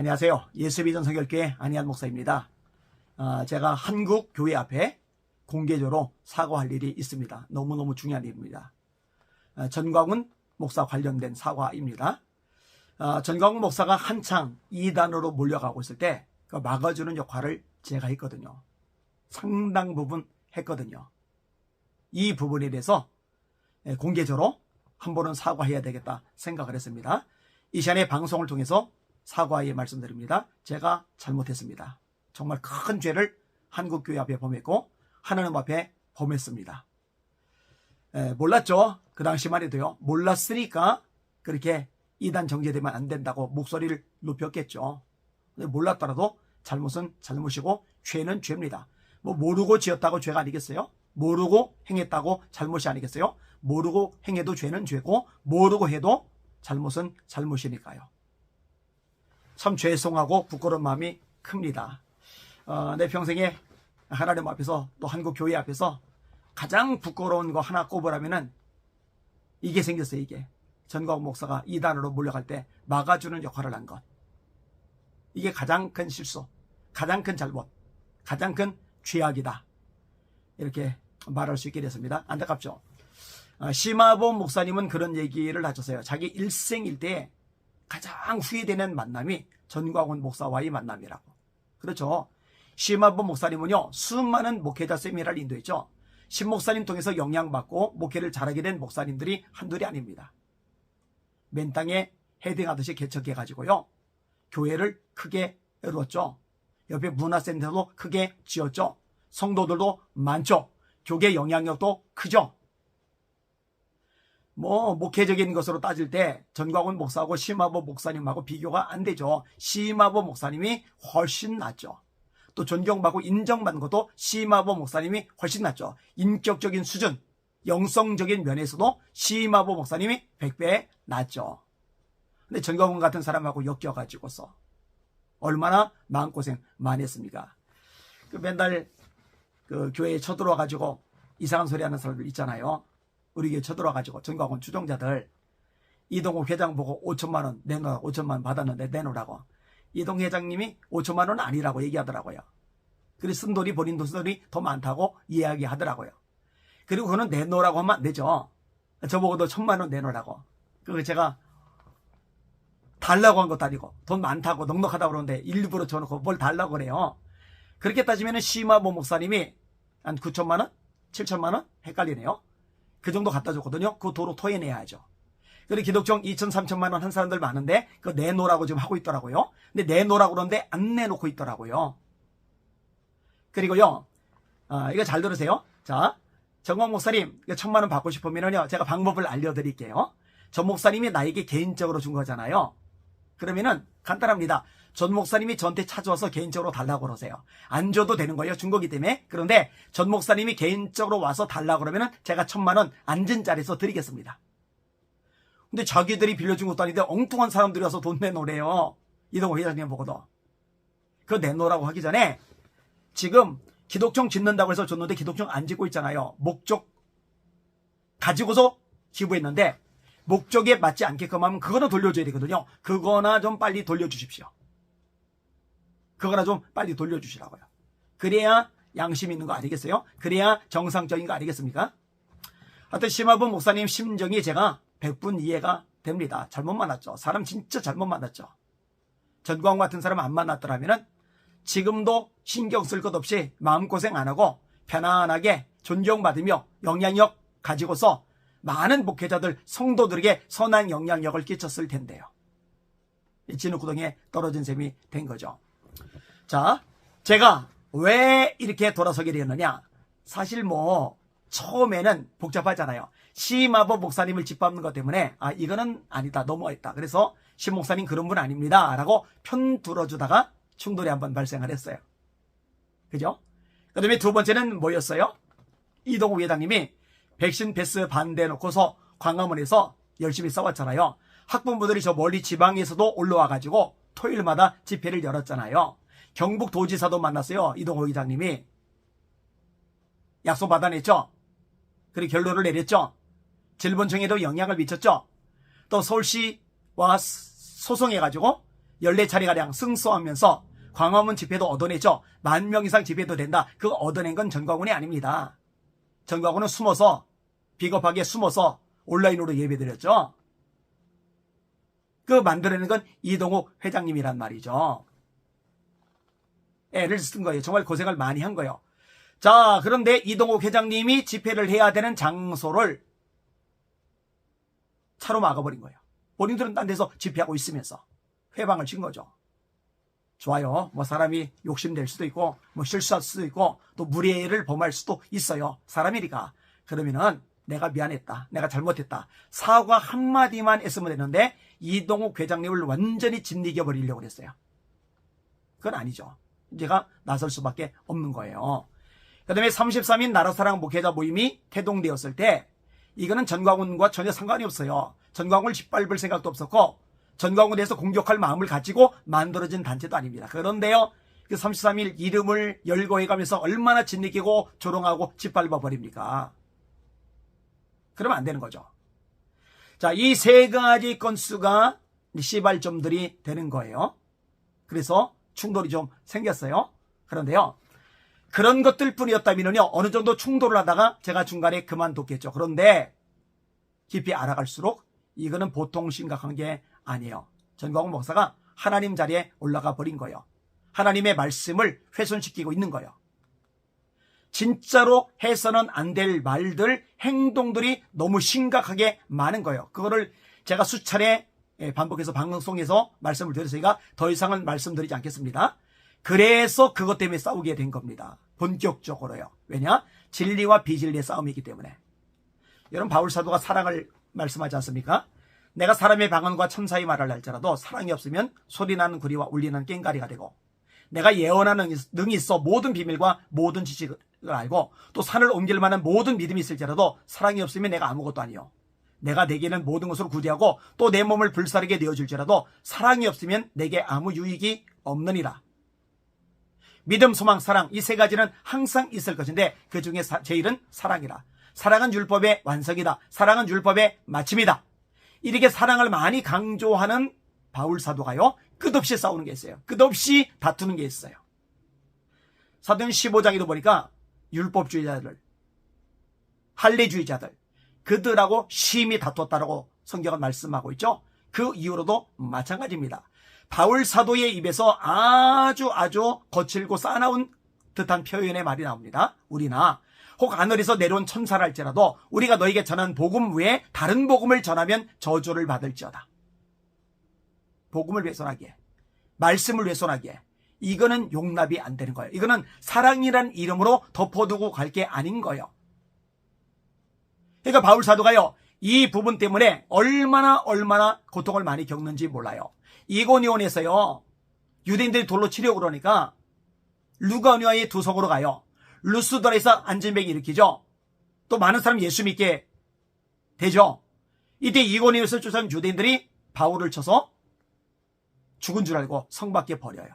안녕하세요. 예수비전 성결교회 안희한 목사입니다. 제가 한국 교회 앞에 공개적으로 사과할 일이 있습니다. 너무너무 중요한 일입니다. 전광훈 목사 관련된 사과입니다. 전광훈 목사가 한창 이단으로 몰려가고 있을 때 막아주는 역할을 제가 했거든요. 상당 부분 했거든요. 이 부분에 대해서 공개적으로 한 번은 사과해야 되겠다 생각을 했습니다. 이 시간에 방송을 통해서 사과의 말씀드립니다. 제가 잘못했습니다. 정말 큰 죄를 한국교회 앞에 범했고 하나님 앞에 범했습니다. 몰랐죠. 그 당시만 해도요. 몰랐으니까 그렇게 이단 정죄되면 안 된다고 목소리를 높였겠죠. 근데 몰랐더라도 잘못은 잘못이고 죄는 죄입니다. 모르고 지었다고 죄가 아니겠어요? 모르고 행했다고 잘못이 아니겠어요? 모르고 행해도 죄는 죄고 모르고 해도 잘못은 잘못이니까요. 참 죄송하고 부끄러운 마음이 큽니다. 내 평생에 하나님 앞에서 또 한국 교회 앞에서 가장 부끄러운 거 하나 꼽으라면은 이게 생겼어요. 이게 전광훈 목사가 이단으로 몰려갈 때 막아주는 역할을 한 것. 이게 가장 큰 실수, 가장 큰 잘못, 가장 큰 죄악이다. 이렇게 말할 수 있게 됐습니다. 안타깝죠. 심화범 목사님은 그런 얘기를 하셨어요. 자기 일생일대에 가장 후회되는 만남이 전광훈 목사와의 만남이라고. 그렇죠. 심화범 목사님은요, 수많은 목회자 세미나를 인도했죠. 심 목사님 통해서 영향받고 목회를 잘하게 된 목사님들이 한둘이 아닙니다. 맨 땅에 헤딩하듯이 개척해가지고요, 교회를 크게 이루었죠. 옆에 문화센터도 크게 지었죠. 성도들도 많죠. 교계 영향력도 크죠. 목회적인 것으로 따질 때 전광훈 목사하고 심화범 목사님하고 비교가 안 되죠. 심화범 목사님이 훨씬 낫죠. 또 존경받고 인정받는 것도 심화범 목사님이 훨씬 낫죠. 인격적인 수준, 영성적인 면에서도 심화범 목사님이 100배 낫죠. 근데 전광훈 같은 사람하고 엮여가지고서 얼마나 마음고생 많이 했습니까? 맨날 교회에 쳐들어와가지고 이상한 소리 하는 사람들 있잖아요. 우리 교회 쳐들어와가지고 전광훈 추종자들 이동욱 회장 보고 5천만 원 내놓으라고, 5천만 원 받았는데 내놓으라고. 이동 회장님이 5천만 원은 아니라고 얘기하더라고요. 그리고 쓴 돈이 본인 돈이 더 많다고 이야기하더라고요. 그리고 그거는 내놓으라고 하면 안 되죠. 저보고도 1,000만 원 내놓으라고. 그거 제가 달라고 한 것도 아니고 돈 많다고 넉넉하다고 그러는데 일부러 줘놓고 뭘 달라고 그래요. 그렇게 따지면 심화범 목사님이 한 9천만 원? 7천만 원? 헷갈리네요. 그 정도 갖다 줬거든요. 그거 도로 토해내야죠. 그리고 기독종 2천, 3천만 원 한 사람들 많은데 그거 내놓으라고 지금 하고 있더라고요. 근데 내놓으라고 그러는데 안 내놓고 있더라고요. 그리고요, 이거 잘 들으세요. 자, 전광훈 목사님 1,000만 원 받고 싶으면요, 제가 방법을 알려드릴게요. 전 목사님이 나에게 개인적으로 준 거잖아요. 그러면은 간단합니다. 전 목사님이 저한테 찾아와서 개인적으로 달라고 그러세요. 안 줘도 되는 거예요. 준 거기 때문에. 그런데 전 목사님이 개인적으로 와서 달라고 그러면은 제가 1,000만 원 앉은 자리에서 드리겠습니다. 근데 자기들이 빌려준 것도 아닌데 엉뚱한 사람들이 와서 돈 내놓으래요. 이동욱 회장님 보고도. 그거 내놓으라고 하기 전에 지금 기독청 짓는다고 해서 줬는데 기독청 안 짓고 있잖아요. 목적 가지고서 기부했는데 목적에 맞지 않게끔 하면 그거는 돌려줘야 되거든요. 그거나 좀 빨리 돌려주십시오. 그거나 좀 빨리 돌려주시라고요. 그래야 양심 있는 거 아니겠어요? 그래야 정상적인 거 아니겠습니까? 하여튼 심화범 목사님 심정이 제가 100분 이해가 됩니다. 잘못 만났죠. 사람 진짜 잘못 만났죠. 전광훈 같은 사람 안 만났더라면 지금도 신경 쓸 것 없이 마음고생 안 하고 편안하게 존경받으며 영향력 가지고서 많은 목회자들, 성도들에게 선한 영향력을 끼쳤을 텐데요. 진흙구덩이에 떨어진 셈이 된 거죠. 자, 제가 왜 이렇게 돌아서게 되었느냐. 사실 처음에는 복잡하잖아요. 심화범 목사님을 짓밟는 것 때문에 이거는 아니다, 너무했다. 그래서 심 목사님 그런 분 아닙니다 라고 편 들어주다가 충돌이 한번 발생을 했어요. 그죠? 그 다음에 두 번째는 뭐였어요? 이동욱 회장님이 백신 패스 반대해놓고서 광화문에서 열심히 싸웠잖아요. 학부모들이 저 멀리 지방에서도 올라와가지고 토요일마다 집회를 열었잖아요. 경북도지사도 만났어요. 이동욱 회장님이. 약속 받아냈죠. 그리고 결론을 내렸죠. 질본청에도 영향을 미쳤죠. 또 서울시와 소송해가지고 14차례가량 승소하면서 광화문 집회도 얻어내죠. 10,000명 이상 집회도 된다. 그거 얻어낸 건 전광훈이 아닙니다. 전광훈은 숨어서, 비겁하게 숨어서 온라인으로 예배드렸죠. 그 만들어낸 건 이동욱 회장님이란 말이죠. 애를 쓴 거예요. 정말 고생을 많이 한 거예요. 자, 그런데 이동욱 회장님이 집회를 해야 되는 장소를 차로 막아버린 거예요. 본인들은 딴 데서 집회하고 있으면서 회방을 친 거죠. 좋아요. 뭐 사람이 욕심낼 수도 있고 뭐 실수할 수도 있고 또 무례를 범할 수도 있어요. 사람이니까. 그러면은 내가 미안했다. 내가 잘못했다. 사과 한마디만 했으면 되는데 이동욱 회장님을 완전히 짓이겨 버리려고 그랬어요. 그건 아니죠. 제가 나설 수밖에 없는 거예요. 그 다음에 33인 나라사랑 목회자 모임이 태동되었을 때 이거는 전광훈과 전혀 상관이 없어요. 전광훈을 짓밟을 생각도 없었고 전광훈에 대해서 공격할 마음을 가지고 만들어진 단체도 아닙니다. 그런데요, 그 33일 이름을 열거해가면서 얼마나 짓이기고 조롱하고 짓밟아 버립니까? 그러면 안 되는 거죠. 자, 이 세 가지 건수가 시발점들이 되는 거예요. 그래서 충돌이 좀 생겼어요. 그런데요, 그런 것들 뿐이었다면요, 어느 정도 충돌을 하다가 제가 중간에 그만뒀겠죠. 그런데 깊이 알아갈수록 이거는 보통 심각한 게 아니에요. 전광훈 목사가 하나님 자리에 올라가 버린 거예요. 하나님의 말씀을 훼손시키고 있는 거예요. 진짜로 해서는 안 될 말들, 행동들이 너무 심각하게 많은 거예요. 그거를 제가 수차례 반복해서 방송에서 말씀을 드렸으니까 더 이상은 말씀드리지 않겠습니다. 그래서 그것 때문에 싸우게 된 겁니다. 본격적으로요. 왜냐? 진리와 비진리의 싸움이기 때문에. 여러분, 바울 사도가 사랑을 말씀하지 않습니까? 내가 사람의 방언과 천사의 말을 할지라도 사랑이 없으면 소리나는 구리와 울리는 꽹가리가 되고, 내가 예언하는 능이 있어 모든 비밀과 모든 지식을 알고 또 산을 옮길 만한 모든 믿음이 있을지라도 사랑이 없으면 내가 아무것도 아니요. 내가 내게는 모든 것으로 구제하고 또 내 몸을 불사르게 내어줄지라도 사랑이 없으면 내게 아무 유익이 없느니라. 믿음, 소망, 사랑, 이 세 가지는 항상 있을 것인데 그 중에 제일은 사랑이라. 사랑은 율법의 완성이다. 사랑은 율법의 마침이다. 이렇게 사랑을 많이 강조하는 바울 사도가요, 끝없이 싸우는 게 있어요. 끝없이 다투는 게 있어요. 사도행 15장에도 보니까 율법주의자들, 할례주의자들, 그들하고 심히 다투었다라고 성경은 말씀하고 있죠. 그 이후로도 마찬가지입니다. 바울 사도의 입에서 아주 거칠고 싸나운 듯한 표현의 말이 나옵니다. 우리나 혹 하늘에서 내려온 천사라 할지라도 우리가 너에게 전한 복음 외에 다른 복음을 전하면 저주를 받을지어다. 복음을 훼손하기에, 말씀을 훼손하기에, 이거는 용납이 안 되는 거예요. 이거는 사랑이란 이름으로 덮어두고 갈 게 아닌 거예요. 그러니까 바울 사도가요, 이 부분 때문에 얼마나 고통을 많이 겪는지 몰라요. 이고니온에서요, 유대인들이 돌로 치려고 그러니까 루가니아의 두성으로 가요. 루스드라에서 안진뱅이 일으키죠. 또 많은 사람이 예수 믿게 되죠. 이때 이고니온에서 쫓아온 유대인들이 바울을 쳐서 죽은 줄 알고 성 밖에 버려요.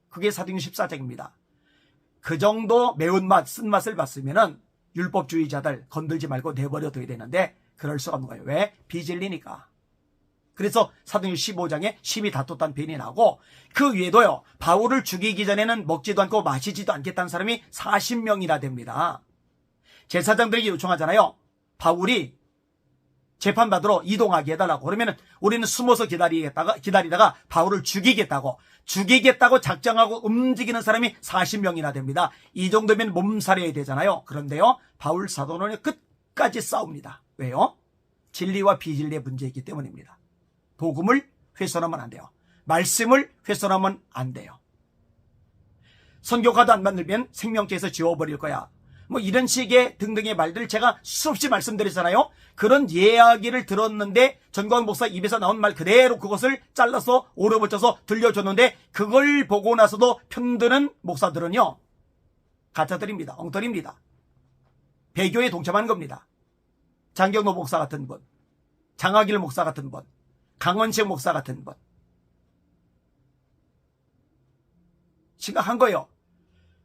그게 사도행전 14장입니다. 그 정도 매운맛, 쓴맛을 봤으면은 율법주의자들 건들지 말고 내버려둬야 되는데 그럴 수가 없는 거예요. 왜? 비진리니까. 그래서 사도행전 15장에 심히 다퉜다는 변이 나고, 그 위에도요, 바울을 죽이기 전에는 먹지도 않고 마시지도 않겠다는 사람이 40명이나 됩니다. 제사장들에게 요청하잖아요. 바울이 재판받으러 이동하게 해달라고. 그러면 우리는 숨어서 기다리다가 바울을 죽이겠다고 작정하고 움직이는 사람이 40명이나 됩니다. 이 정도면 몸살해야 되잖아요. 그런데요, 바울 사도는 끝까지 싸웁니다. 왜요? 진리와 비진리의 문제이기 때문입니다. 복음을 훼손하면 안 돼요. 말씀을 훼손하면 안 돼요. 선교가도 안 만들면 생명체에서 지워버릴 거야. 뭐 이런 식의 등등의 말들을 제가 수없이 말씀드렸잖아요. 그런 이야기를 들었는데 전광훈 목사 입에서 나온 말 그대로 그것을 잘라서 오려붙여서 들려줬는데, 그걸 보고 나서도 편드는 목사들은요, 가짜들입니다. 엉터리입니다. 배교에 동참한 겁니다. 장경노 목사 같은 분, 장하길 목사 같은 분, 강원식 목사 같은 분. 심각한 거예요.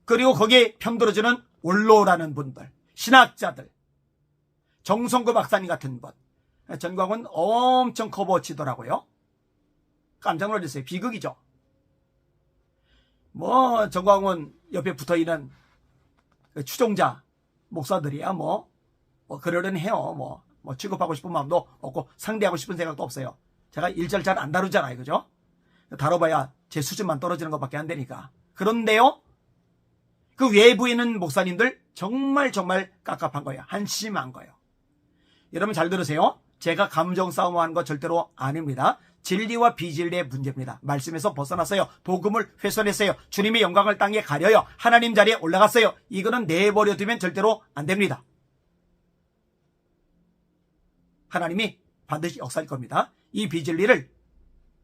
그리고 거기에 편들어주는 원로라는 분들, 신학자들, 정성구 박사님 같은 분. 전광훈 엄청 커버치더라고요. 깜짝 놀랐어요. 비극이죠. 뭐 정광훈 옆에 붙어있는 추종자 목사들이야 뭐 그러려니해요. 뭐 취급하고 싶은 마음도 없고 상대하고 싶은 생각도 없어요. 제가 일절 잘 안 다루잖아요. 그죠? 다뤄봐야 제 수준만 떨어지는 것밖에 안 되니까. 그런데요, 그 외부에 있는 목사님들 정말 깝깝한 거예요. 한심한 거예요. 여러분 잘 들으세요. 제가 감정 싸움하는 거 절대로 아닙니다. 진리와 비진리의 문제입니다. 말씀에서 벗어났어요. 복음을 훼손했어요. 주님의 영광을 땅에 가려요. 하나님 자리에 올라갔어요. 이거는 내버려 두면 절대로 안 됩니다. 하나님이 반드시 역사할 겁니다. 이 비진리를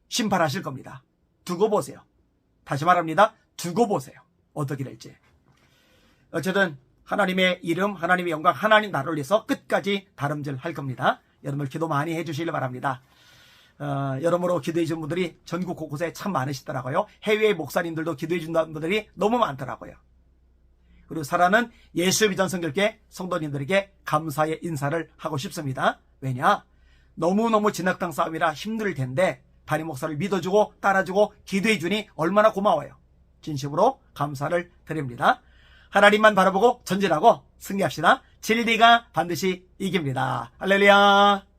심판하실 겁니다. 두고 보세요. 다시 말합니다. 두고 보세요. 어떻게 될지. 어쨌든 하나님의 이름, 하나님의 영광, 하나님 나라를 위해서 끝까지 다름질할 겁니다. 여러분 기도 많이 해주시길 바랍니다. 여러모로 기도해 준 분들이 전국 곳곳에 참 많으시더라고요. 해외 목사님들도 기도해 준다는 분들이 너무 많더라고요. 그리고 사랑하는 예수 비전 성결교회 성도님들에게 감사의 인사를 하고 싶습니다. 왜냐? 너무너무 진흙탕 싸움이라 힘들 텐데 담임 목사를 믿어주고 따라주고 기도해 주니 얼마나 고마워요. 진심으로 감사를 드립니다. 하나님만 바라보고 전진하고 승리합시다. 진리가 반드시 이깁니다. 할렐루야.